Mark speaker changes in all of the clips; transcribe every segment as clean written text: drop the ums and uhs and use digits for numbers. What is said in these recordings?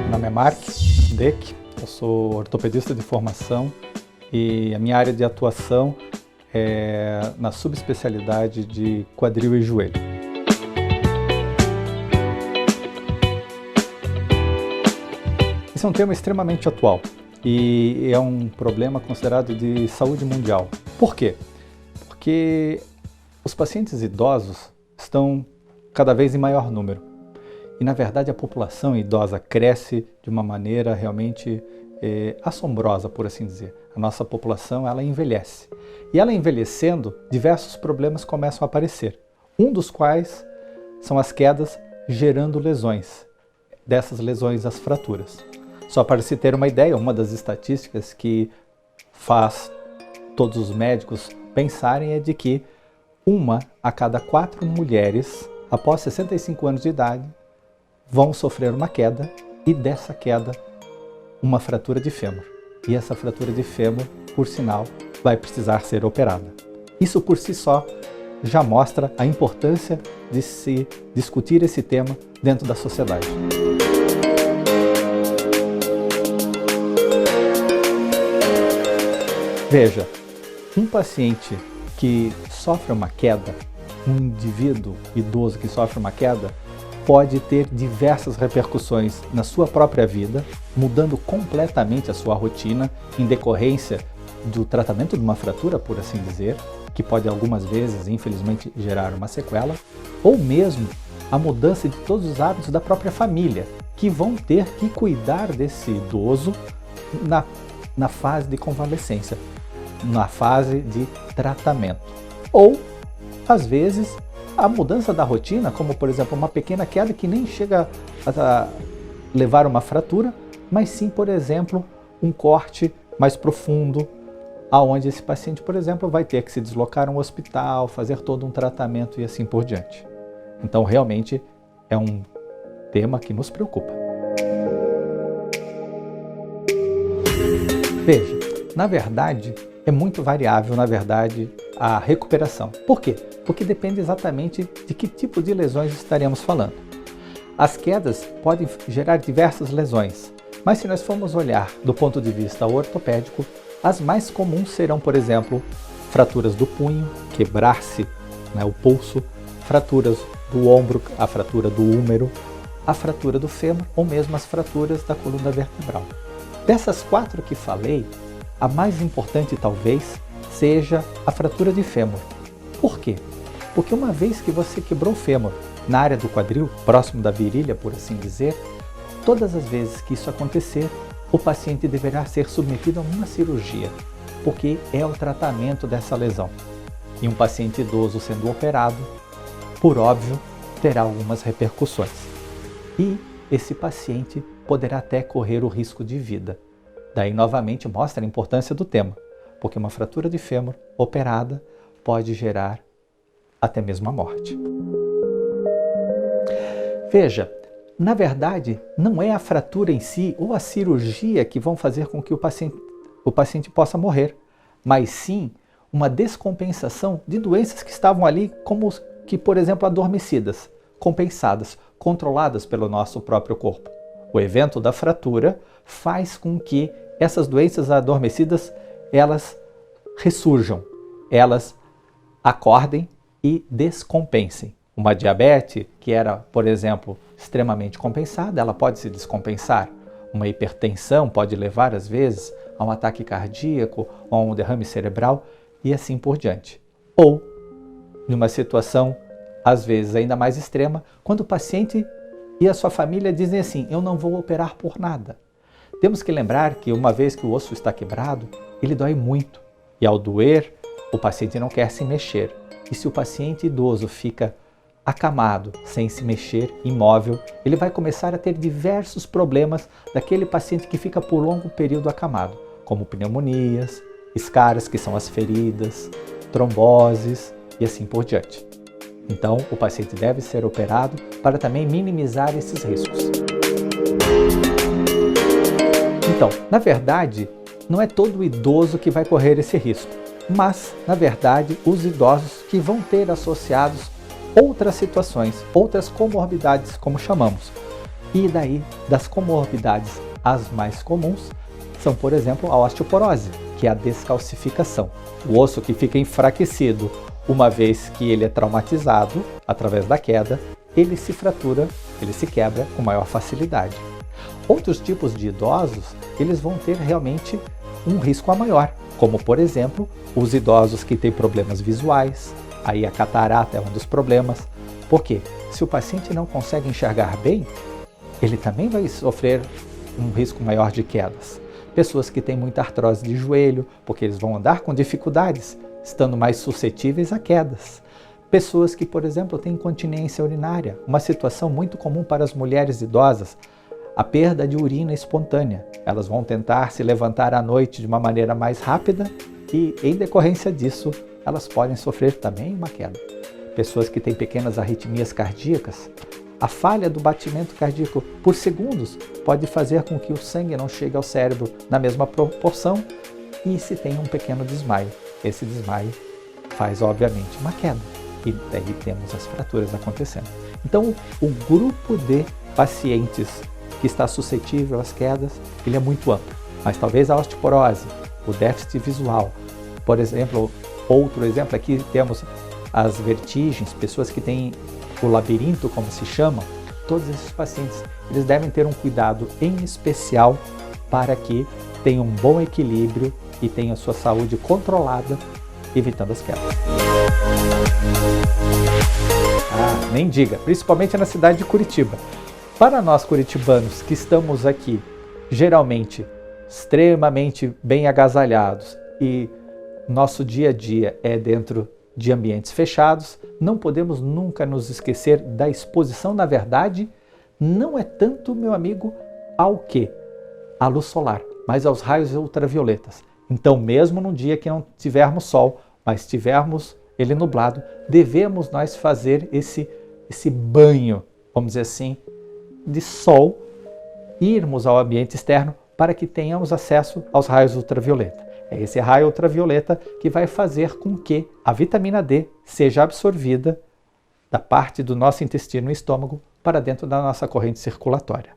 Speaker 1: Meu nome é Mark Deck, eu sou ortopedista de formação e a minha área de atuação é na subespecialidade de quadril e joelho. Esse é um tema extremamente atual e é um problema considerado de saúde mundial. Por quê? Porque os pacientes idosos estão cada vez em maior número. E, na verdade, a população idosa cresce de uma maneira realmente assombrosa, por assim dizer. A nossa população, ela envelhece. E ela envelhecendo, diversos problemas começam a aparecer. Um dos quais são as quedas gerando lesões. Dessas lesões, as fraturas. Só para se ter uma ideia, uma das estatísticas que faz todos os médicos pensarem é de que 1 a cada 4 mulheres, após 65 anos de idade, vão sofrer uma queda e dessa queda uma fratura de fêmur. E essa fratura de fêmur, por sinal, vai precisar ser operada. Isso por si só já mostra a importância de se discutir esse tema dentro da sociedade. Veja, um paciente que sofre uma queda, um indivíduo idoso que sofre uma queda, pode ter diversas repercussões na sua própria vida, mudando completamente a sua rotina em decorrência do tratamento de uma fratura, por assim dizer, que pode algumas vezes, infelizmente, gerar uma sequela, ou mesmo a mudança de todos os hábitos da própria família, que vão ter que cuidar desse idoso na fase de convalescência, na fase de tratamento. Ou, às vezes, a mudança da rotina, como por exemplo uma pequena queda que nem chega a levar uma fratura, mas sim, por exemplo, um corte mais profundo, aonde esse paciente, por exemplo, vai ter que se deslocar a um hospital, fazer todo um tratamento e assim por diante. Então, realmente, é um tema que nos preocupa. Veja, na verdade, é muito variável, na verdade, a recuperação. Por quê? Porque depende exatamente de que tipo de lesões estaremos falando. As quedas podem gerar diversas lesões, mas se nós formos olhar do ponto de vista ortopédico, as mais comuns serão, por exemplo, fraturas do punho, quebrar-se, o pulso, fraturas do ombro, a fratura do húmero, a fratura do fêmur ou mesmo as fraturas da coluna vertebral. Dessas 4 que falei, a mais importante talvez seja a fratura de fêmur. Por quê? Porque uma vez que você quebrou o fêmur na área do quadril, próximo da virilha, por assim dizer, todas as vezes que isso acontecer, o paciente deverá ser submetido a uma cirurgia, porque é o tratamento dessa lesão. E um paciente idoso sendo operado, por óbvio, terá algumas repercussões. E esse paciente poderá até correr o risco de vida. Daí, novamente, mostra a importância do tema, porque uma fratura de fêmur operada pode gerar até mesmo a morte. Veja, na verdade, não é a fratura em si ou a cirurgia que vão fazer com que o paciente possa morrer, mas sim uma descompensação de doenças que estavam ali, como que, por exemplo, adormecidas, compensadas, controladas pelo nosso próprio corpo. O evento da fratura faz com que essas doenças adormecidas, elas ressurjam, elas acordem e descompensem. Uma diabetes que era, por exemplo, extremamente compensada, ela pode se descompensar. Uma hipertensão pode levar, às vezes, a um ataque cardíaco ou a um derrame cerebral e assim por diante. Ou, numa situação, às vezes, ainda mais extrema, quando o paciente e a sua família dizem assim: eu não vou operar por nada. Temos que lembrar que uma vez que o osso está quebrado, ele dói muito. E ao doer, o paciente não quer se mexer. E se o paciente idoso fica acamado, sem se mexer, imóvel, ele vai começar a ter diversos problemas daquele paciente que fica por longo período acamado, como pneumonias, escaras, que são as feridas, tromboses e assim por diante. Então, o paciente deve ser operado para também minimizar esses riscos. Então, na verdade, não é todo idoso que vai correr esse risco, mas, na verdade, os idosos que vão ter associados outras situações, outras comorbidades, como chamamos, E daí, das comorbidades, as mais comuns são, por exemplo, a osteoporose, que é a descalcificação. O osso que fica enfraquecido, uma vez que ele é traumatizado através da queda, ele se fratura, ele se quebra com maior facilidade. Outros tipos de idosos, eles vão ter realmente um risco maior, como por exemplo, os idosos que têm problemas visuais, aí a catarata é um dos problemas. Por quê? Se o paciente não consegue enxergar bem, ele também vai sofrer um risco maior de quedas. Pessoas que têm muita artrose de joelho, porque eles vão andar com dificuldades, estando mais suscetíveis a quedas. Pessoas que, por exemplo, têm incontinência urinária, uma situação muito comum para as mulheres idosas, a perda de urina espontânea. Elas vão tentar se levantar à noite de uma maneira mais rápida e, em decorrência disso, elas podem sofrer também uma queda. Pessoas que têm pequenas arritmias cardíacas, a falha do batimento cardíaco por segundos pode fazer com que o sangue não chegue ao cérebro na mesma proporção e se tem um pequeno desmaio. Esse desmaio faz, obviamente, uma queda e daí temos as fraturas acontecendo. Então, o grupo de pacientes que está suscetível às quedas, ele é muito amplo, mas talvez a osteoporose, o déficit visual, por exemplo, outro exemplo aqui temos as vertigens, pessoas que têm o labirinto, como se chama, todos esses pacientes, eles devem ter um cuidado em especial para que tenham um bom equilíbrio e tenham a sua saúde controlada, evitando as quedas. Nem diga, principalmente na cidade de Curitiba. Para nós curitibanos que estamos aqui, geralmente, extremamente bem agasalhados e nosso dia a dia é dentro de ambientes fechados, não podemos nunca nos esquecer da exposição. Na verdade, não é tanto, meu amigo, ao quê? À luz solar, mas aos raios ultravioletas. Então, mesmo num dia que não tivermos sol, mas tivermos ele nublado, devemos nós fazer esse banho, vamos dizer assim, de sol, irmos ao ambiente externo para que tenhamos acesso aos raios ultravioleta. É esse raio ultravioleta que vai fazer com que a vitamina D seja absorvida da parte do nosso intestino e estômago para dentro da nossa corrente circulatória.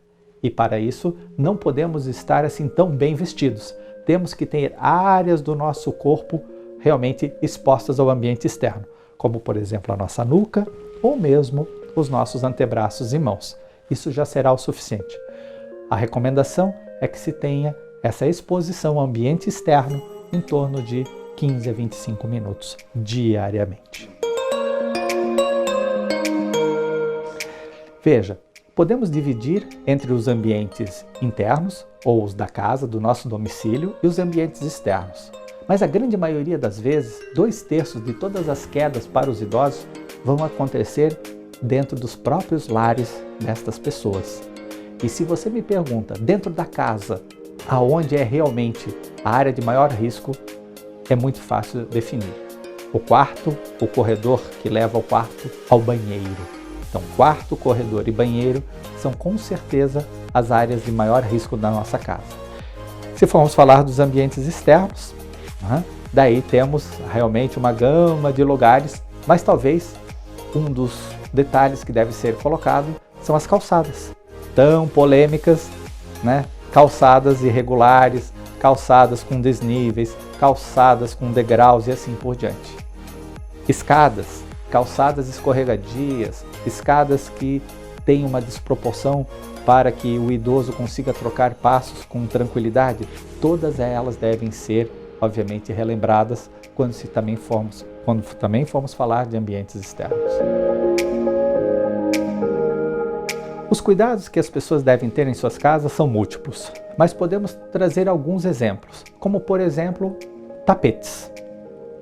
Speaker 1: E para isso não podemos estar assim tão bem vestidos. Temos que ter áreas do nosso corpo realmente expostas ao ambiente externo, como por exemplo a nossa nuca ou mesmo os nossos antebraços e mãos. Isso já será o suficiente. A recomendação é que se tenha essa exposição ao ambiente externo em torno de 15 a 25 minutos diariamente. Veja, podemos dividir entre os ambientes internos, ou os da casa, do nosso domicílio, e os ambientes externos. Mas a grande maioria das vezes, 2/3 de todas as quedas para os idosos vão acontecer dentro dos próprios lares destas pessoas. E se você me pergunta, dentro da casa, aonde é realmente a área de maior risco, é muito fácil definir. O quarto, o corredor que leva ao quarto, ao banheiro. Então, quarto, corredor e banheiro são com certeza as áreas de maior risco da nossa casa. Se formos falar dos ambientes externos, daí temos realmente uma gama de lugares, mas talvez um dos detalhes que deve ser colocado são as calçadas, tão polêmicas, calçadas irregulares, calçadas com desníveis, calçadas com degraus e assim por diante. Escadas, calçadas escorregadias, escadas que têm uma desproporção para que o idoso consiga trocar passos com tranquilidade, todas elas devem ser, obviamente, relembradas quando também formos falar de ambientes externos. Os cuidados que as pessoas devem ter em suas casas são múltiplos, mas podemos trazer alguns exemplos, como por exemplo, tapetes.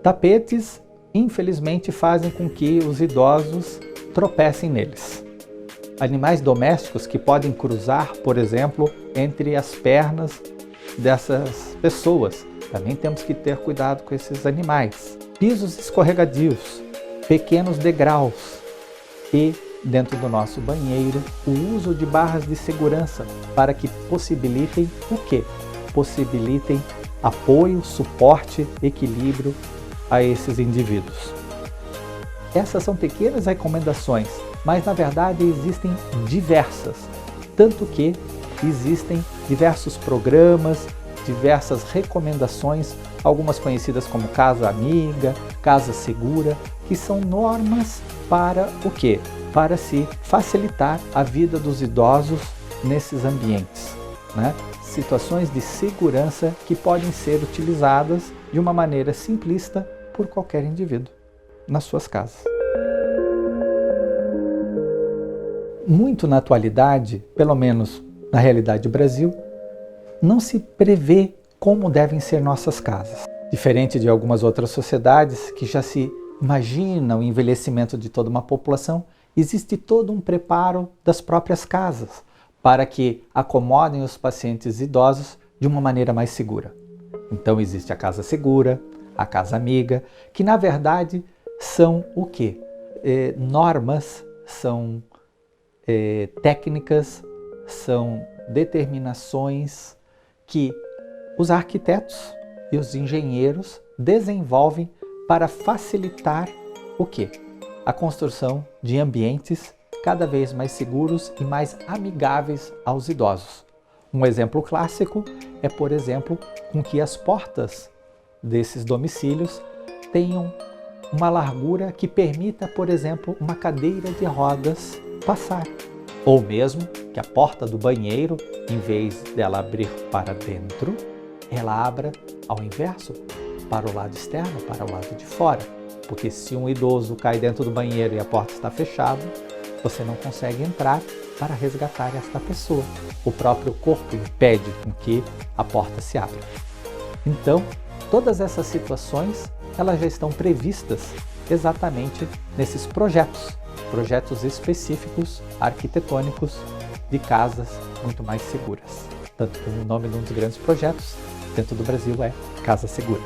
Speaker 1: Tapetes, infelizmente, fazem com que os idosos tropecem neles. Animais domésticos que podem cruzar, por exemplo, entre as pernas dessas pessoas. Também temos que ter cuidado com esses animais. Pisos escorregadios, pequenos degraus e, dentro do nosso banheiro, o uso de barras de segurança para que possibilitem o quê? Possibilitem apoio, suporte, equilíbrio a esses indivíduos. Essas são pequenas recomendações, mas na verdade existem diversas. Tanto que existem diversos programas, diversas recomendações, algumas conhecidas como Casa Amiga, Casa Segura, que são normas para o quê? Para se facilitar a vida dos idosos nesses ambientes, né? Situações de segurança que podem ser utilizadas de uma maneira simplista por qualquer indivíduo nas suas casas. Muito na atualidade, pelo menos na realidade do Brasil, não se prevê como devem ser nossas casas. Diferente de algumas outras sociedades que já se imaginam o envelhecimento de toda uma população, existe todo um preparo das próprias casas para que acomodem os pacientes idosos de uma maneira mais segura. Então existe a Casa Segura, a Casa Amiga, que na verdade são o quê? Normas, são técnicas, são determinações que os arquitetos e os engenheiros desenvolvem para facilitar o quê? A construção de ambientes cada vez mais seguros e mais amigáveis aos idosos. Um exemplo clássico é, por exemplo, com que as portas desses domicílios tenham uma largura que permita, por exemplo, uma cadeira de rodas passar. Ou mesmo que a porta do banheiro, em vez dela abrir para dentro, ela abra ao inverso, para o lado externo, para o lado de fora. Porque se um idoso cai dentro do banheiro e a porta está fechada, você não consegue entrar para resgatar esta pessoa. O próprio corpo impede com que a porta se abra. Então, todas essas situações, elas já estão previstas exatamente nesses projetos específicos, arquitetônicos, de casas muito mais seguras. Tanto que o nome de um dos grandes projetos dentro do Brasil é Casa Segura.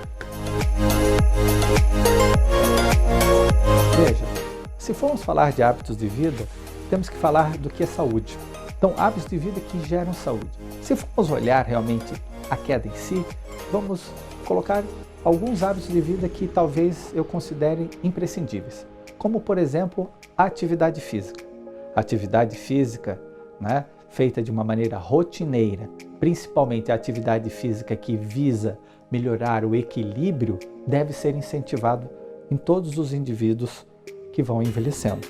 Speaker 1: Veja, se formos falar de hábitos de vida, temos que falar do que é saúde. Então, hábitos de vida que geram saúde. Se formos olhar realmente a queda em si, vamos colocar alguns hábitos de vida que talvez eu considere imprescindíveis. Como, por exemplo, a atividade física. A atividade física, né, feita de uma maneira rotineira, principalmente a atividade física que visa melhorar o equilíbrio, deve ser incentivado em todos os indivíduos que vão envelhecendo.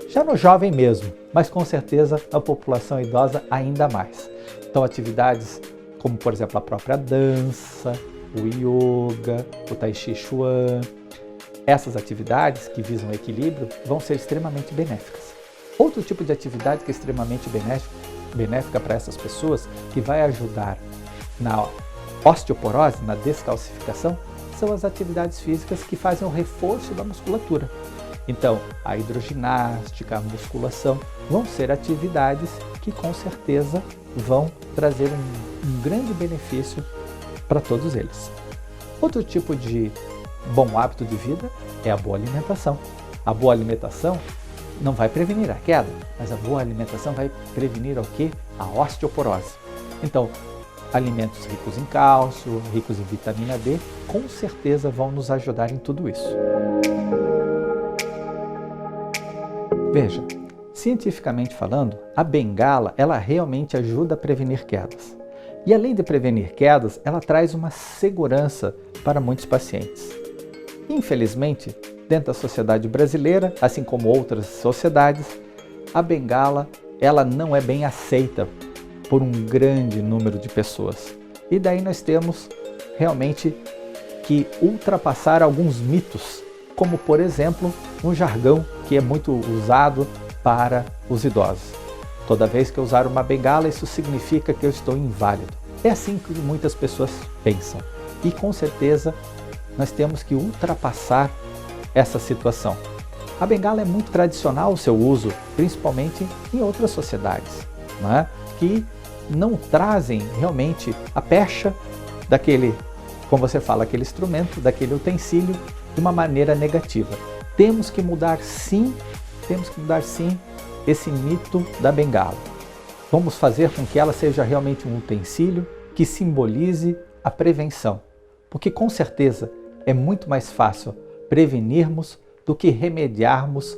Speaker 1: Já no jovem mesmo, mas com certeza a população idosa ainda mais. Então atividades como, por exemplo, a própria dança, o yoga, o tai chi chuan, essas atividades que visam o equilíbrio vão ser extremamente benéficas. Outro tipo de atividade que é extremamente benéfica para essas pessoas, que vai ajudar na osteoporose, na descalcificação, são as atividades físicas que fazem o reforço da musculatura. Então, a hidroginástica, a musculação, vão ser atividades que com certeza vão trazer um grande benefício para todos eles. Outro tipo de bom hábito de vida é a boa alimentação. A boa alimentação não vai prevenir a queda, mas a boa alimentação vai prevenir o quê? A osteoporose. Então, alimentos ricos em cálcio, ricos em vitamina D, com certeza vão nos ajudar em tudo isso. Veja, cientificamente falando, a bengala, ela realmente ajuda a prevenir quedas. E além de prevenir quedas, ela traz uma segurança para muitos pacientes. Infelizmente, dentro da sociedade brasileira, assim como outras sociedades, a bengala, ela não é bem aceita por um grande número de pessoas. E daí nós temos realmente que ultrapassar alguns mitos, como por exemplo, um jargão que é muito usado para os idosos. Toda vez que eu usar uma bengala, isso significa que eu estou inválido. É assim que muitas pessoas pensam. E com certeza nós temos que ultrapassar essa situação. A bengala é muito tradicional o seu uso, principalmente em outras sociedades, né? Que não trazem realmente a pecha daquele, como você fala, aquele instrumento, daquele utensílio, de uma maneira negativa. Temos que mudar sim esse mito da bengala. Vamos fazer com que ela seja realmente um utensílio que simbolize a prevenção, porque com certeza é muito mais fácil prevenirmos do que remediarmos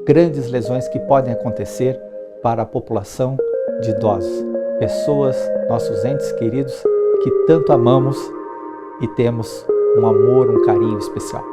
Speaker 1: grandes lesões que podem acontecer para a população de idosos, pessoas, nossos entes queridos que tanto amamos e temos um amor, um carinho especial.